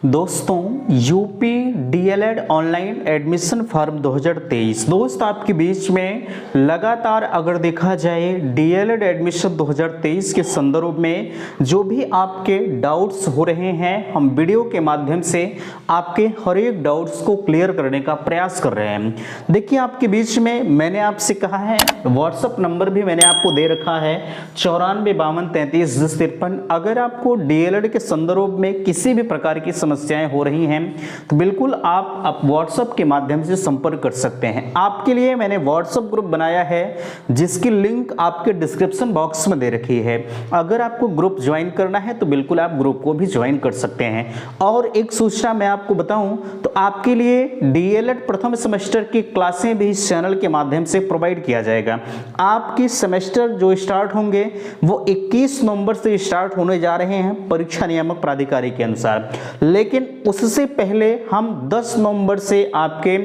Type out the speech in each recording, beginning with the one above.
दोस्तों UP DElEd online admission form 2023 दोस्त आपके बीच में लगातार अगर देखा जाए डीएलएड एडमिशन 2023 के संदर्भ में जो भी आपके डाउट्स हो रहे हैं हम वीडियो के माध्यम से आपके हर एक डाउट्स को क्लियर करने का प्रयास कर रहे हैं। देखिए आपके बीच में मैंने आपसे कहा है, व्हाट्सएप नंबर भी मैंने आपको दे रखा है 9452331053। अगर आपको डीएलएड के संदर्भ में किसी भी प्रकार की समस्याएं हो रही हैं तो बिल्कुल आप व्हाट्सएप के माध्यम से संपर्क कर सकते हैं। आपके लिए मैंने व्हाट्सएप ग्रुप बनाया है जिसकी लिंक आपके डिस्क्रिप्शन बॉक्स में दे रखी है। अगर आपको ग्रुप ज्वाइन करना है तो बिल्कुल आप ग्रुप को भी ज्वाइन कर सकते हैं। और एक सूचना मैं आपको बताऊं तो आपके लिए डीएलएड प्रथम सेमेस्टर की क्लासें भी इस चैनल के माध्यम से प्रोवाइड किया जाएगा। आपकी सेमेस्टर जो स्टार्ट होंगे वो 21 नवंबर से स्टार्ट होने जा रहे हैं परीक्षा नियामक प्राधिकारी के अनुसार, लेकिन उससे पहले हम 10 नवंबर से आपके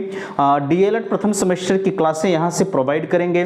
डीएलएड प्रथम सेमेस्टर की क्लासें यहां से प्रोवाइड करेंगे।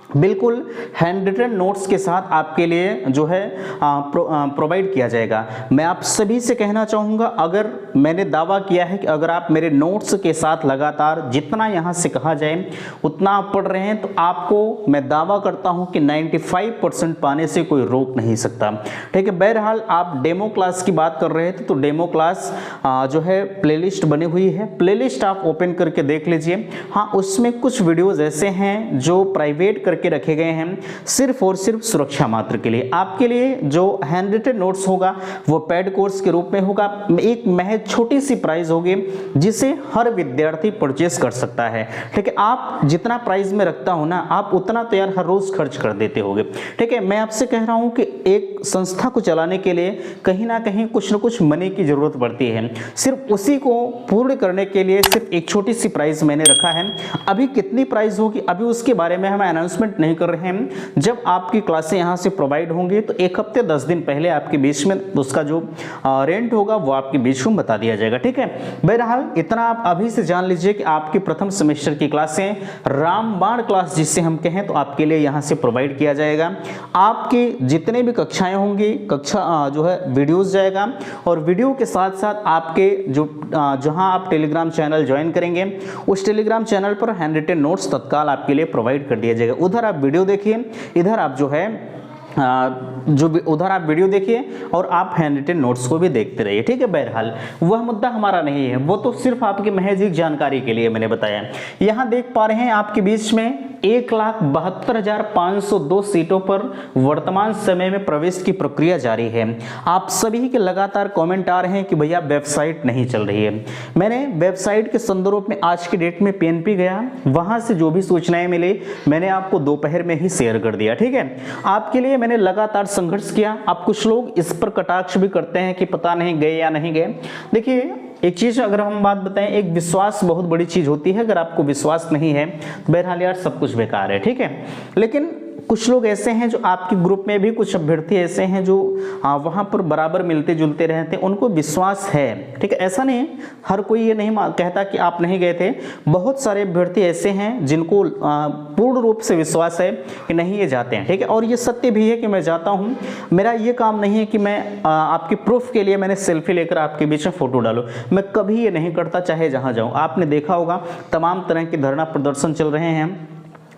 बिल्कुल हैंड रिटन नोट्स के साथ आपके लिए जो है प्रोवाइड किया जाएगा। मैं आप सभी से कहना चाहूँगा, अगर मैंने दावा किया है कि अगर आप मेरे नोट्स के साथ लगातार जितना यहाँ से कहा जाए उतना आप पढ़ रहे हैं तो आपको मैं दावा करता हूँ कि 95% पाने से कोई रोक नहीं सकता। ठीक है, बहरहाल आप डेमो क्लास की बात कर रहे थे तो डेमो क्लास जो है प्लेलिस्ट बनी हुई है, प्लेलिस्ट आप ओपन करके देख लीजिए। हाँ, उसमें कुछ वीडियोज़ ऐसे हैं जो प्राइवेट करके रखे गए हैं सिर्फ और सिर्फ सुरक्षा मात्र के लिए। आपके लिए जो हैंड रिटन नोट्स होगा वो पेड कोर्स के रूप में होगा। एक महज छोटी सी प्राइस होगी जिसे हर विद्यार्थी परचेस कर सकता है। ठीक है, आप जितना प्राइस में रखता हो ना आप उतना तो यार हर रोज खर्च कर देते होगे। ठीक है, मैं आपसे कह रहा हूं कि एक संस्था को चलाने के लिए कहीं ना कहीं कुछ ना कुछ मनी की जरूरत पड़ती है। सिर्फ उसी को पूर्ण करने के लिए सिर्फ एक छोटी सी प्राइस मैंने रखा है। अभी कितनी प्राइस होगी अभी उसके बारे में हम अनाउंसमेंट नहीं कर रहे हैं। जब आपकी क्लासें यहां से प्रोवाइड होंगी तो एक हफ्ते 10 दिन पहले आपके बीच में उसका जो रेंट होगा वो आपके बीच में बता दिया जाएगा। ठीक है, बहरहाल इतना आप अभी से जान लीजिए कि आपकी प्रथम सेमेस्टर की क्लासें रामबाण क्लास जिससे हम कहें तो आपके लिए यहां से प्रोवाइड किया जाएगा। आपकी जितने भी कक्षाएं होंगी कक्षा जो है वीडियोस जाएगा और वीडियो के साथ साथ आपके जो जहां आप टेलीग्राम चैनल ज्वाइन करेंगे उस टेलीग्राम चैनल पर हैंड रिटन नोट्स तत्काल आपके लिए प्रोवाइड कर दिया जाएगा। उधर आप वीडियो देखिए, इधर आप जो है उधर आप वीडियो देखिए और आप हैंड रिटन नोट्स को भी देखते रहिए। ठीक है, बहरहाल वह मुद्दा हमारा नहीं है, वो तो सिर्फ आपकी महज एक जानकारी के लिए मैंने बताया। यहाँ देख पा रहे हैं आपके बीच में 1,72,502 सीटों पर वर्तमान समय में प्रवेश की प्रक्रिया जारी है। आप सभी के लगातार कमेंट आ रहे हैं कि भैया वेबसाइट नहीं चल रही है। मैंने वेबसाइट के संदर्भ में आज की डेट में पीएनपी गया, वहां से जो भी सूचनाएं मिली मैंने आपको दोपहर में ही शेयर कर दिया। ठीक है, आपके लिए मैंने लगातार संघर्ष किया। अब कुछ लोग इस पर कटाक्ष भी करते हैं कि पता नहीं गए या नहीं गए। देखिए एक चीज अगर हम बात बताएं, एक विश्वास बहुत बड़ी चीज होती है। अगर आपको विश्वास नहीं है तो बहरहाल यार सब कुछ बेकार है। ठीक है, लेकिन कुछ लोग ऐसे हैं जो आपके ग्रुप में भी कुछ अभ्यर्थी ऐसे हैं जो वहां पर बराबर मिलते जुलते रहते हैं, उनको विश्वास है। ठीक है, ऐसा नहीं हर कोई ये नहीं कहता कि आप नहीं गए थे। बहुत सारे अभ्यर्थी ऐसे हैं जिनको पूर्ण रूप से विश्वास है कि नहीं ये जाते हैं। ठीक है, और ये सत्य भी है कि मैं जाता हूँ। मेरा ये काम नहीं है कि मैं आपके प्रूफ के लिए मैंने सेल्फी लेकर आपके बीच में फोटो डालूं। मैं कभी ये नहीं करता, चाहे जहाँ जाऊँ। आपने देखा होगा तमाम तरह के धरना प्रदर्शन चल रहे हैं,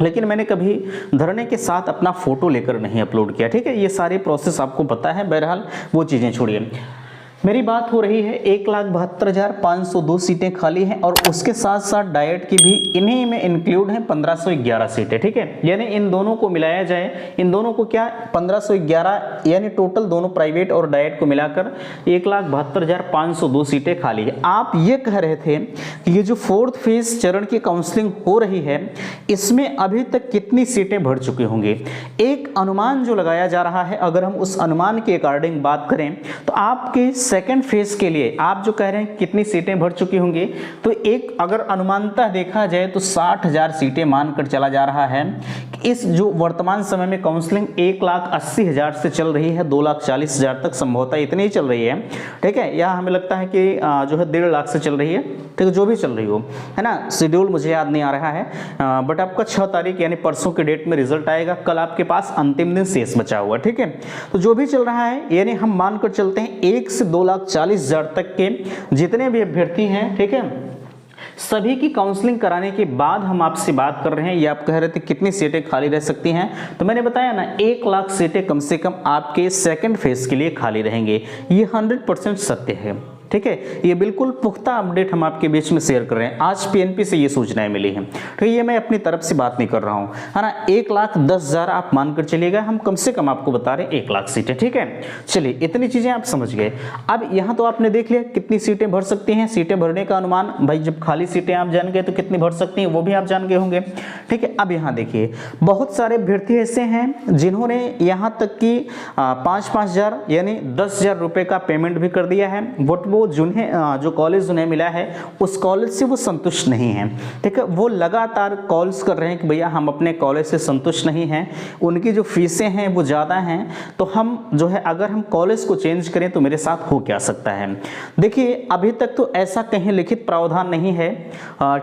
लेकिन मैंने कभी धरने के साथ अपना फोटो लेकर नहीं अपलोड किया। ठीक है, ये सारे प्रोसेस आपको पता है। बहरहाल वो चीज़ें छोड़िए, मेरी बात हो रही है 1,72,502 सीटें खाली हैं और उसके साथ साथ डाइट की भी इन्हीं में इंक्लूड हैं 1511 सीटें। ठीक है, यानी इन दोनों को मिलाया जाए, इन दोनों को क्या 1511 यानी टोटल दोनों प्राइवेट और डाइट को मिलाकर 1,72,502 सीटें खाली है। आप ये कह रहे थे कि ये जो 4th फेज चरण की काउंसलिंग हो रही है इसमें अभी तक कितनी सीटें भर चुकी होंगी। एक अनुमान जो लगाया जा रहा है, अगर हम उस अनुमान के अकॉर्डिंग बात करें तो आपके सेकेंड फेज के लिए आप जो कह रहे हैं कितनी सीटें भर चुकी होंगी, तो एक अगर अनुमानतः देखा जाए तो 60,000 सीटें मानकर चला जा रहा है इस जो वर्तमान समय में काउंसलिंग 1,80,000 से चल रही है 2,40,000 तक, संभवतः इतनी ही चल रही है, ठीक है। यह हमें लगता है कि जो है 1.5 लाख से चल रही है, ठीक है, जो भी चल रही हो, है ना। शेड्यूल मुझे याद नहीं आ रहा है, बट आपका 6 तारीख यानी परसों के डेट में रिजल्ट आएगा। कल आपके पास अंतिम दिन शेष बचा हुआ, ठीक है। तो जो भी चल रहा है, यानी हम मानकर चलते हैं 1 से 2,40,000 तक के जितने भी अभ्यर्थी हैं, ठीक है, सभी की काउंसलिंग कराने के बाद हम आपसे बात कर रहे हैं। ये आप कह रहे थे कितनी सीटें खाली रह सकती हैं, तो मैंने बताया ना 1 लाख सीटें कम से कम आपके सेकंड फेज के लिए खाली रहेंगे। ये 100% सत्य है, ठीक है। ये बिल्कुल पुख्ता अपडेट हम आपके बीच में शेयर कर रहे हैं। आज पीएनपी से ये सूचनाएं मिली हैं, तो ये मैं अपनी तरफ से बात नहीं कर रहा हूं, है ना। 1,10,000 आप मानकर चलिएगा, हम कम से कम आपको बता रहे हैं 1 लाख सीटें, ठीक है। चलिए, इतनी चीजें आप समझ गए। अब यहां तो आपने देख लिया कितनी सीटें भर सकती हैं। सीटें भरने का अनुमान भाई, जब खाली सीटें आप जान गए तो कितनी भर सकती हैं वो भी आप जान गए होंगे, ठीक है। अब यहाँ देखिए, बहुत सारे अभ्यर्थी ऐसे हैं जिन्होंने यहाँ तक कि 5,000 यानी 10,000 रुपए का पेमेंट भी कर दिया है, बट वो जिन्हें जो कॉलेज उन्हें मिला है उस कॉलेज से वो संतुष्ट नहीं है, ठीक है। वो लगातार कॉल्स कर रहे हैं कि भैया हम अपने कॉलेज से संतुष्ट नहीं हैं, उनकी जो फीसें हैं वो ज़्यादा हैं, तो हम जो है अगर हम कॉलेज को चेंज करें तो मेरे साथ हो क्या सकता है। देखिए, अभी तक तो ऐसा कहीं लिखित प्रावधान नहीं है,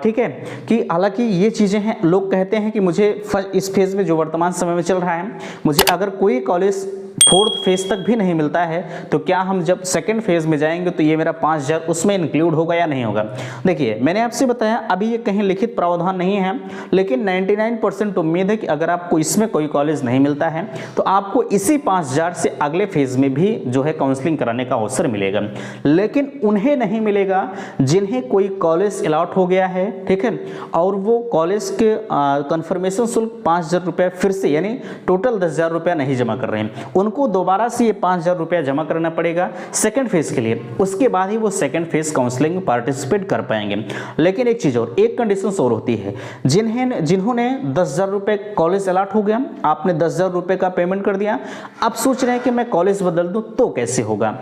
ठीक है, कि हालांकि ये चीज़ें हैं, लोग कहते हैं कि मुझे इस फेज में जो वर्तमान समय में चल रहा है, मुझे अगर कोई कॉलेज 4th फेज तक भी नहीं मिलता है तो क्या हम जब सेकंड फेज में जाएंगे तो ये मेरा 5,000 उसमें इंक्लूड होगा या नहीं होगा। देखिए, मैंने आपसे बताया अभी ये कहीं लिखित प्रावधान नहीं है, लेकिन 99% उम्मीद है कि अगर आपको इसमें कोई कॉलेज नहीं मिलता है तो आपको इसी 5,000 से अगले फेज में भी जो है काउंसलिंग कराने का अवसर मिलेगा। लेकिन उन्हें नहीं मिलेगा जिन्हें कोई कॉलेज अलॉट हो गया है, ठीक है, और वो कॉलेज के कंफर्मेशन शुल्क 5,000 रुपये फिर से यानी टोटल 10,000 रुपया नहीं जमा कर रहे हैं, उनको दोबारा से ये 5,000 रुपया जमा करना पड़ेगा सेकंड फेज के लिए। उसके बाद ही वो सेकंड फेज काउंसलिंग में पार्टिसिपेट कर पाएंगे। लेकिन एक चीज और, एक कंडीशन और होती है, जिन्होंने 10,000 रुपये कॉलेज अलॉट हो गया, आपने 10,000 रुपये का पेमेंट कर दिया, अब सोच रहे हैं कि मैं कॉलेज बदल दूं तो कैसे होगा।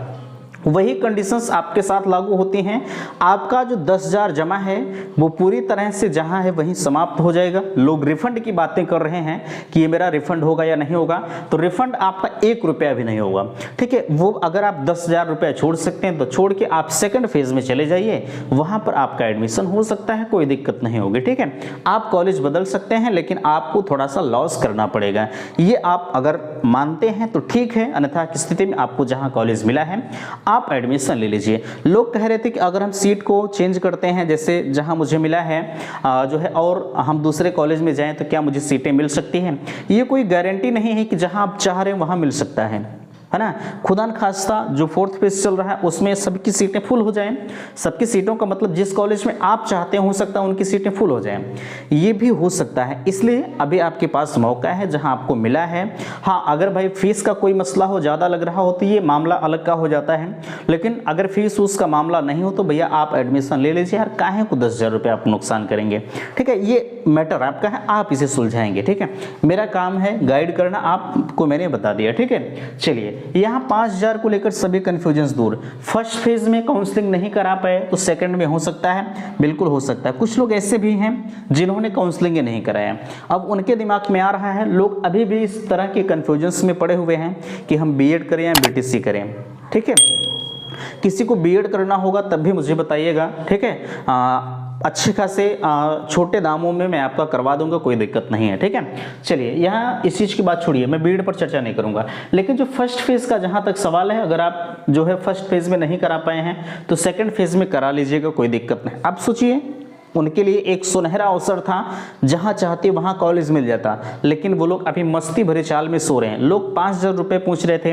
वही कंडीशंस आपके साथ लागू होती हैं। आपका जो 10,000 जमा है वो पूरी तरह से जहां है वहीं समाप्त हो जाएगा। लोग रिफंड की बातें कर रहे हैं कि ये मेरा रिफंड होगा या नहीं होगा, तो रिफंड आपका 1 रुपया भी नहीं होगा, ठीक है। वो अगर आप 10,000 रुपया छोड़ सकते हैं तो छोड़ के आप सेकंड फेज में चले जाइए, वहां पर आपका एडमिशन हो सकता है, कोई दिक्कत नहीं होगी, ठीक है। आप कॉलेज बदल सकते हैं, लेकिन आपको थोड़ा सा लॉस करना पड़ेगा। ये आप अगर मानते हैं तो ठीक है, अन्यथा की स्थिति में आपको जहां कॉलेज मिला है आप एडमिशन ले लीजिए। लोग कह रहे थे कि अगर हम सीट को चेंज करते हैं, जैसे जहां मुझे मिला है जो है, और हम दूसरे कॉलेज में जाएं तो क्या मुझे सीटें मिल सकती हैं। ये कोई गारंटी नहीं है कि जहां आप चाह रहे हैं वहां मिल सकता है ना। खुदा न खास्ता जो 4th फेज चल रहा है उसमें सबकी सीटें फुल हो जाएं। सबकी सीटों का मतलब जिस कॉलेज में आप चाहते हैं हो सकता है उनकी सीटें फुल हो जाएं, ये भी हो सकता है। इसलिए अभी आपके पास मौका है जहां आपको मिला है। हाँ, अगर भाई फीस का कोई मसला हो, ज़्यादा लग रहा हो तो ये मामला अलग का हो जाता है, लेकिन अगर फीस उसका मामला नहीं हो तो भैया आप एडमिशन ले लीजिए यार, काहे को 10,000 रुपये आप नुकसान करेंगे, ठीक है। ये मैटर आपका है, आप इसे सुलझाएंगे, ठीक है। मेरा काम है गाइड करना, आपको मैंने बता दिया, ठीक है। चलिए, यहाँ 5,000 को लेकर सभी कंफ्यूजन दूर। फर्स्ट फेज में काउंसलिंग नहीं करा पाए तो सेकंड में हो सकता है, बिल्कुल हो सकता है। कुछ लोग ऐसे भी हैं जिन्होंने काउंसलिंग नहीं कराया, अब उनके दिमाग में आ रहा है, लोग अभी भी इस तरह के कंफ्यूजन्स में पड़े हुए हैं कि हम बीएड करें या बीटीसी करें, ठीक है। किसी को बीएड करना होगा तब भी मुझे बताइएगा, ठीक है। अच्छे खासे छोटे दामों में मैं आपका करवा दूंगा, कोई दिक्कत नहीं है, ठीक है। चलिए, यहाँ इस चीज़ की बात छोड़िए, मैं बीएड पर चर्चा नहीं करूंगा, लेकिन जो फर्स्ट फेज का जहाँ तक सवाल है, अगर आप जो है फर्स्ट फेज में नहीं करा पाए हैं तो सेकंड फेज में करा लीजिएगा, कोई दिक्कत नहीं। अब सोचिए, उनके लिए एक सुनहरा अवसर था, जहां चाहते वहां कॉलेज मिल जाता, लेकिन वो लोग अभी मस्ती भरे चाल में सो रहे हैं। लोग 5,000 रुपये पूछ रहे थे,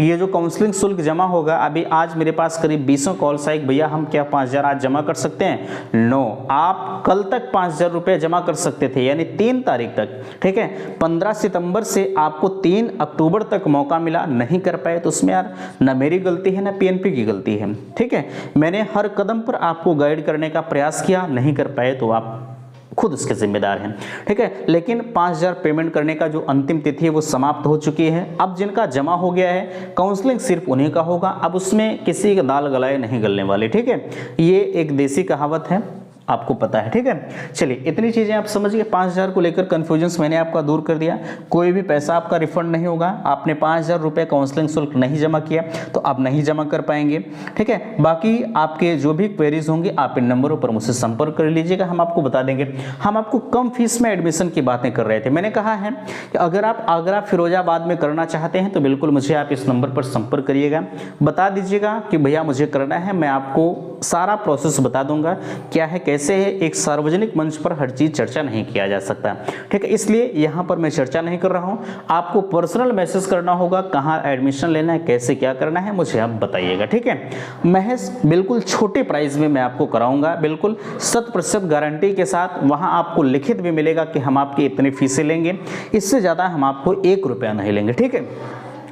ये जो काउंसलिंग शुल्क जमा होगा, अभी आज मेरे पास करीब 20 कॉल्स आई, भैया हम क्या 5,000 आज जमा कर सकते हैं। नो, आप कल तक 5,000 रुपये जमा कर सकते थे, यानी 3 तारीख तक, ठीक है। 15 सितंबर से आपको 3 अक्टूबर तक मौका मिला, नहीं कर पाए तो उसमें यार न मेरी गलती है न पीएनपी की गलती है, ठीक है। मैंने हर कदम पर आपको गाइड करने का प्रयास किया, नहीं पाए तो आप खुद उसके जिम्मेदार हैं, ठीक है। लेकिन 5,000 पेमेंट करने का जो अंतिम तिथि है वो समाप्त हो चुकी है। अब जिनका जमा हो गया है, काउंसलिंग सिर्फ उन्हीं का होगा, अब उसमें किसी का दाल गलाए नहीं गलने वाले, ठीक है। ये एक देसी कहावत है, आपको पता है, ठीक है। चलिए इतनी चीजें आप समझ गए। 5,000 को लेकर कंफ्यूजन्स मैंने आपका दूर कर दिया। कोई भी पैसा आपका रिफंड नहीं होगा। आपने 5,000 रुपये काउंसलिंग शुल्क नहीं जमा किया तो आप नहीं जमा कर पाएंगे, ठीक है। बाकी आपके जो भी क्वेरीज होंगे आप इन नंबरों पर मुझसे संपर्क कर लीजिएगा, हम आपको बता देंगे। हम आपको कम फीस में एडमिशन की बातें कर रहे थे। मैंने कहा है कि अगर आप आगरा फिरोजाबाद में करना चाहते हैं तो बिल्कुल मुझे आप इस नंबर पर संपर्क करिएगा, बता दीजिएगा कि भैया मुझे करना है, मैं आपको सारा प्रोसेस बता दूंगा क्या है कैसे है। एक सार्वजनिक मंच पर हर चीज चर्चा नहीं किया जा सकता, ठीक है, इसलिए यहां पर मैं चर्चा नहीं कर रहा हूं। आपको पर्सनल मैसेज करना होगा, कहां एडमिशन लेना है, कैसे क्या करना है, मुझे आप बताइएगा, ठीक है। महज बिल्कुल छोटे प्राइस में मैं आपको कराऊंगा, बिल्कुल 100% गारंटी के साथ। वहां आपको लिखित भी मिलेगा कि हम आपकी इतनी फीसें लेंगे, इससे ज्यादा हम आपको 1 रुपया नहीं लेंगे, ठीक है।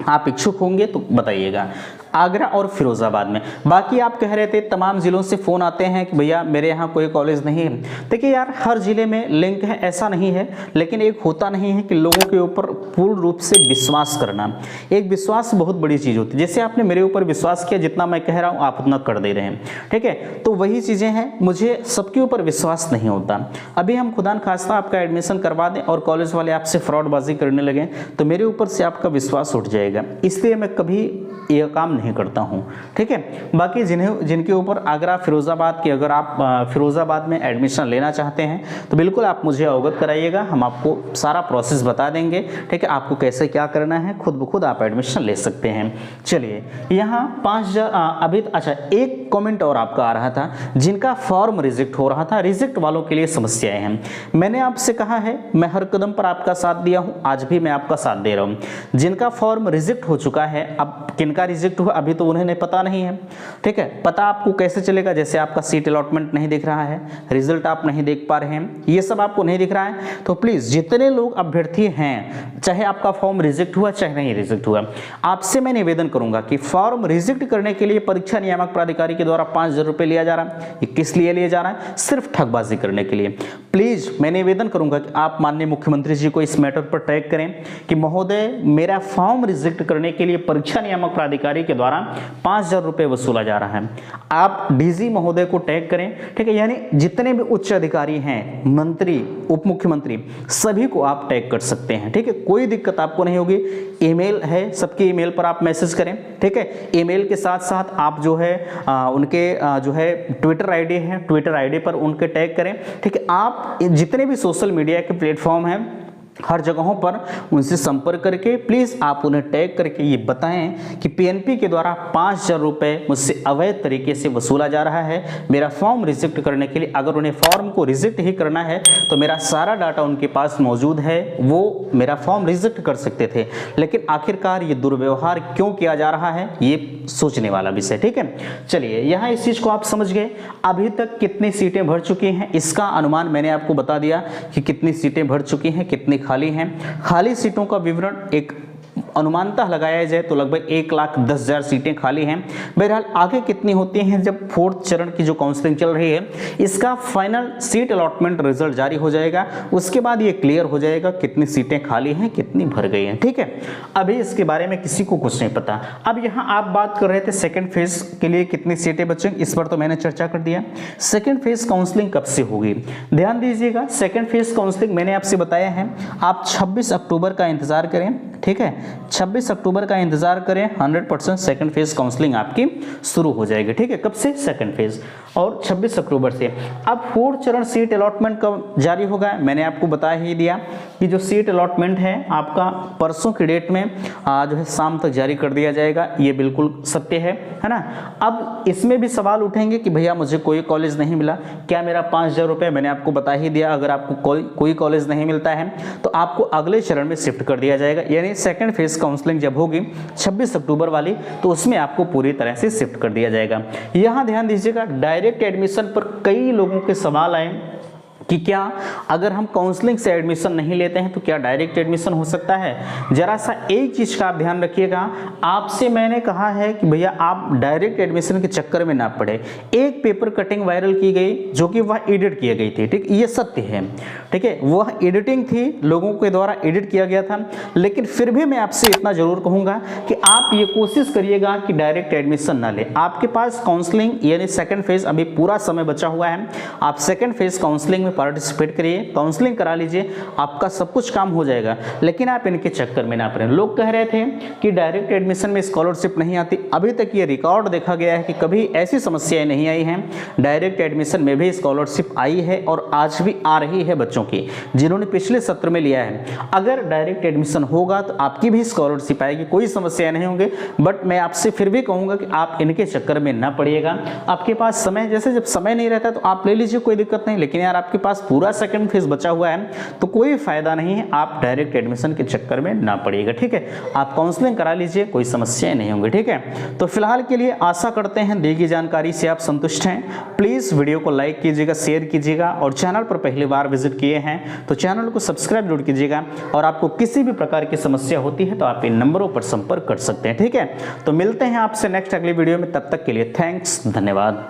आप इच्छुक होंगे तो बताइएगा। आगरा और फिरोजाबाद में, बाकी आप कह रहे थे तमाम जिलों से फोन आते हैं कि भैया मेरे यहाँ कोई कॉलेज नहीं है। देखिए यार, हर जिले में लिंक है ऐसा नहीं है, लेकिन एक होता नहीं है कि लोगों के ऊपर पूर्ण रूप से विश्वास करना। एक विश्वास बहुत बड़ी चीज होती है। जैसे आपने मेरे ऊपर विश्वास किया, जितना मैं कह रहा हूँ आप उतना कर दे रहे हैं, ठीक है। तो वही चीजें हैं, मुझे सबके ऊपर विश्वास नहीं होता। अभी हम खुदा न खास्ता आपका एडमिशन करवा दें और कॉलेज वाले आपसे फ्रॉडबाजी करने लगे तो मेरे ऊपर से आपका विश्वास उठ जाएगा, इसलिए मैं कभी यह काम नहीं करता हूं, ठीक है। बाकी जिनके ऊपर आगरा फिरोजाबाद की, अगर आप फिरोजाबाद में एडमिशन लेना चाहते हैं तो बिल्कुल आप मुझे अवगत कराइएगा, हम आपको सारा प्रोसेस बता देंगे, ठीक है। आपको कैसे क्या करना है खुद ब खुद आप एडमिशन ले सकते हैं। चलिए यहाँ 5,000 अभी अच्छा एक कमेंट और आपका आ रहा था, जिनका फॉर्म रिजेक्ट हो रहा था। रिजेक्ट वालों के लिए समस्याएं हैं। मैंने आपसे कहा है मैं हर कदम पर आपका साथ दिया हूं, आज भी मैं आपका साथ दे रहा हूं। जिनका फॉर्म रिजेक्ट हो चुका है, अब किनका रिजेक्ट हुआ अभी तो उन्हें पता नहीं है, ठीक है। पता आपको कैसे चलेगा? जैसे आपका सीट अलॉटमेंट नहीं दिख रहा है, रिजल्ट आप नहीं देख पा रहे हैं, ये सब आपको नहीं दिख रहा है, तो प्लीज जितने लोग अभ्यर्थी हैं, चाहे आपका फॉर्म रिजेक्ट हुआ चाहे नहीं रिजेक्ट हुआ, आपसे मैं निवेदन करूंगा कि फॉर्म रिजेक्ट करने के लिए परीक्षा नियामक प्राधिकारी के द्वारा 5,000 रुपए लिया जा रहा है। ये किस लिए लिया जा रहा है? सिर्फ ठगबाजी करने के लिए। प्लीज मैं निवेदन करूंगा कि आप माननीय मुख्यमंत्री जी को इस मैटर पर टैग करें कि महोदय मेरा फॉर्म रिजेक्ट करने के लिए परीक्षा नियामक प्राधिकारी के द्वारा 5,000 रुपए वसूला जा रहा है। आप डीजी महोदय को टैग करें, ठीक है। यानी जितने भी उच्च अधिकारी हैं, मंत्री, उप मुख्यमंत्री, सभी को आप टैग कर सकते हैं, ठीक है। कोई दिक्कत आपको नहीं होगी। ईमेल है, सबके ईमेल पर आप मैसेज करें, ठीक है। ईमेल के साथ साथ आप जो है उनके जो है ट्विटर आईडी है, ट्विटर आईडी पर उनके टैग करें, ठीक है। आप जितने भी सोशल मीडिया के प्लेटफॉर्म हैं हर जगहों पर उनसे संपर्क करके प्लीज आप उन्हें टैग करके ये बताएं कि पीएनपी के द्वारा 5,000 रुपए मुझसे अवैध तरीके से वसूला जा रहा है मेरा फॉर्म रिजेक्ट करने के लिए। अगर उन्हें फॉर्म को रिजेक्ट ही करना है तो मेरा सारा डाटा उनके पास मौजूद है, वो मेरा फॉर्म रिजेक्ट कर सकते थे, लेकिन आखिरकार ये दुर्व्यवहार क्यों किया जा रहा है, ये सोचने वाला विषय, ठीक है। चलिए यहाँ इस चीज को आप समझ गए। अभी तक कितनी सीटें भर चुकी हैं इसका अनुमान मैंने आपको बता दिया कि कितनी सीटें भर चुकी हैं, कितनी खाली हैं। खाली सीटों का विवरण एक अनुमानतः लगाया जाए तो लगभग 1,10,000 सीटें खाली हैं। बहरहाल आगे कितनी होती हैं जब 4th चरण की जो काउंसलिंग चल रही है इसका फाइनल सीट अलॉटमेंट रिजल्ट जारी हो जाएगा, उसके बाद ये क्लियर हो जाएगा कितनी सीटें खाली हैं कितनी भर गई हैं, ठीक है। अभी इसके बारे में किसी को कुछ नहीं पता। अब यहाँ आप बात कर रहे थे सेकेंड फेज के लिए कितनी सीटें बचेंगी, इस पर तो मैंने चर्चा कर दिया। सेकेंड फेज काउंसलिंग कब से होगी ध्यान दीजिएगा। सेकेंड फेज काउंसलिंग मैंने आपसे बताया है आप 26 अक्टूबर का इंतजार करें, ठीक है। 26 अक्टूबर का इंतजार करें, 100% सेकंड फेज काउंसलिंग आपकी शुरू हो जाएगी, ठीक है। कब से? सेकंड फेज, और 26 अक्टूबर से। अब 4th चरण सीट अलॉटमेंट कब जारी होगा मैंने आपको बता ही दिया कि जो सीट अलॉटमेंट है आपका परसों की डेट में जो है शाम तक जारी कर दिया जाएगा, ये बिल्कुल सत्य है ना। अब इसमें भी सवाल उठेंगे कि भैया मुझे कोई कॉलेज नहीं मिला, क्या मेरा 5,000 रुपये, मैंने आपको बता ही दिया अगर आपको कोई कॉलेज नहीं मिलता है तो आपको अगले चरण में शिफ्ट कर दिया जाएगा। यानी सेकंड फेज काउंसलिंग जब होगी 26 अक्टूबर वाली तो उसमें आपको पूरी तरह से शिफ्ट कर दिया जाएगा। यहां ध्यान दीजिएगा, डायरेक्ट एडमिशन पर कई लोगों के सवाल आए कि क्या अगर हम काउंसलिंग से एडमिशन नहीं लेते हैं तो क्या डायरेक्ट एडमिशन हो सकता है। जरा सा एक चीज का आप ध्यान रखिएगा, आपसे मैंने कहा है कि भैया आप डायरेक्ट एडमिशन के चक्कर में ना पड़े। एक पेपर कटिंग वायरल की गई जो कि वह एडिट की गई थी, ठीक, ये सत्य है, ठीक है, वह एडिटिंग थी, लोगों के द्वारा एडिट किया गया था, लेकिन फिर भी मैं आपसे इतना जरूर कहूंगा कि आप ये कोशिश करिएगा कि डायरेक्ट एडमिशन ना ले। आपके पास काउंसलिंग यानी सेकंड फेज अभी पूरा समय बचा हुआ है, आप सेकंड फेज काउंसलिंग में पार्टिसिपेट करिए, काउंसलिंग करा लीजिए, आपका सब कुछ काम हो जाएगा। लेकिन आप इनके चक्कर में ना पड़े। लोग कह रहे थे कि डायरेक्ट एडमिशन में स्कॉलरशिप नहीं आती, अभी तक ये रिकॉर्ड देखा गया है कि कभी ऐसी समस्याएं नहीं आई हैं। डायरेक्ट एडमिशन में भी स्कॉलरशिप आई है और आज भी आ रही है बच्चों की, जिन्होंने पिछले सत्र में लिया है। अगर डायरेक्ट एडमिशन होगा तो आपकी भी स्कॉलरशिप आएगी, कोई समस्या नहीं होंगे। बट मैं आपसे फिर भी कहूंगा कि आप इनके चक्कर में ना पड़िएगा। आपके पास समय, जैसे जब समय नहीं रहता तो आप ले लीजिए, कोई दिक्कत नहीं, लेकिन यार आपके पास पूरा सेकंड फेज बचा हुआ है तो कोई फायदा नहीं है, आप डायरेक्ट एडमिशन के चक्कर में ना पड़िएगा, ठीक है। आप काउंसलिंग करा लीजिए, कोई समस्याएं नहीं होंगी, ठीक है। तो फिलहाल के लिए आशा करते हैं दी गई जानकारी से आप संतुष्ट हैं। प्लीज वीडियो को लाइक कीजिएगा, शेयर कीजिएगा, और चैनल पर पहली बार विजिट किए हैं तो चैनल को सब्सक्राइब जरूर कीजिएगा। और आपको किसी भी प्रकार की समस्या होती है तो आप इन नंबरों पर संपर्क कर सकते हैं, ठीक है। तो मिलते हैं आपसे नेक्स्ट अगली वीडियो में, तब तक के लिए थैंक्स, धन्यवाद।